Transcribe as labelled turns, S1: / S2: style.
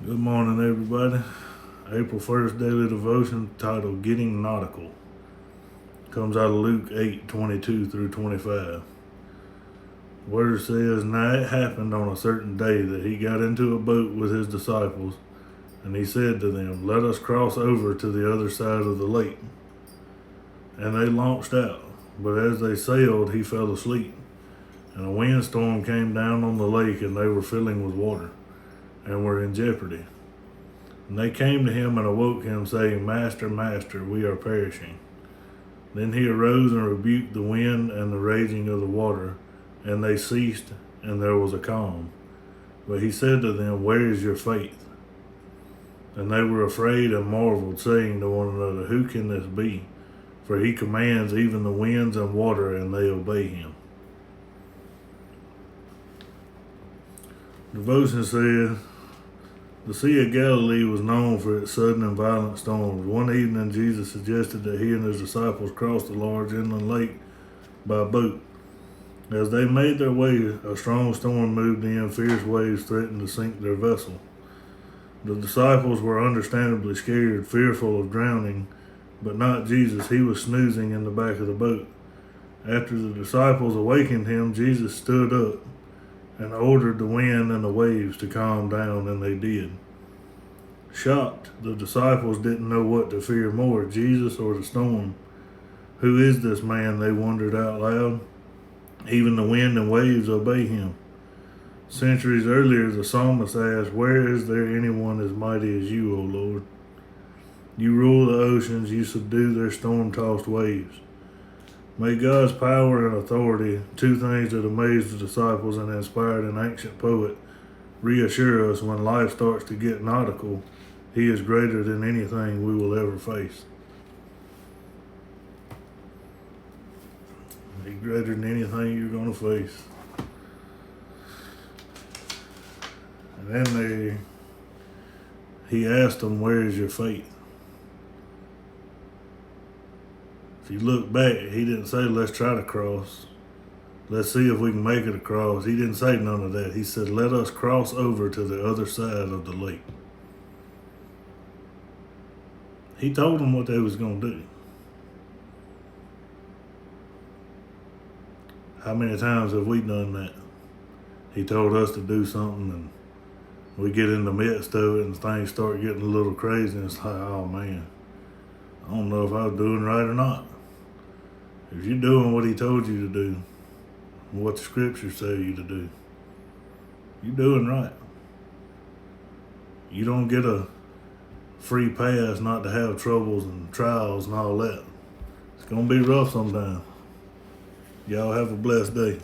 S1: Good morning, everybody. April 1st daily devotion titled Getting Nautical comes out of Luke 8:22 through 25. The word says, "Now it happened on a certain day that he got into a boat with his disciples, and he said to them, 'Let us cross over to the other side of the lake.' And they launched out. But as they sailed, he fell asleep. And a windstorm came down on the lake, and they were filling with water, and were in jeopardy. And they came to him and awoke him, saying, 'Master, Master, we are perishing.' Then he arose and rebuked the wind and the raging of the water, and they ceased, and there was a calm. But he said to them, 'Where is your faith?' And they were afraid and marveled, saying to one another, 'Who can this be? For he commands even the winds and water, and they obey him.'" Devotion says, the Sea of Galilee was known for its sudden and violent storms. One evening, Jesus suggested that he and his disciples cross the large inland lake by boat. As they made their way, a strong storm moved in. Fierce waves threatened to sink their vessel. The disciples were understandably scared, fearful of drowning, but not Jesus. He was snoozing in the back of the boat. After the disciples awakened him, Jesus stood up and ordered the wind and the waves to calm down, and they did. Shocked, the disciples didn't know what to fear more, Jesus or the storm. "Who is this man?" they wondered out loud. "Even the wind and waves obey him." Centuries earlier, the psalmist asked, "Where is there anyone as mighty as you, O Lord? You rule the oceans, you subdue their storm-tossed waves." May God's power and authority, two things that amazed the disciples and inspired an ancient poet, reassure us when life starts to get nautical. He is greater than anything we will ever face. He's greater than anything you're going to face. And then he asked them, "Where is your faith?" If you look back, he didn't say, "Let's try to cross. Let's see if we can make it across." He didn't say none of that. He said, "Let us cross over to the other side of the lake." He told them what they was going to do. How many times have we done that? He told us to do something, and we get in the midst of it, and things start getting a little crazy, and it's like, oh man, I don't know if I was doing right or not. If you're doing what he told you to do, what the scriptures tell you to do, you're doing right. You don't get a free pass not to have troubles and trials and all that. It's going to be rough sometimes. Y'all have a blessed day.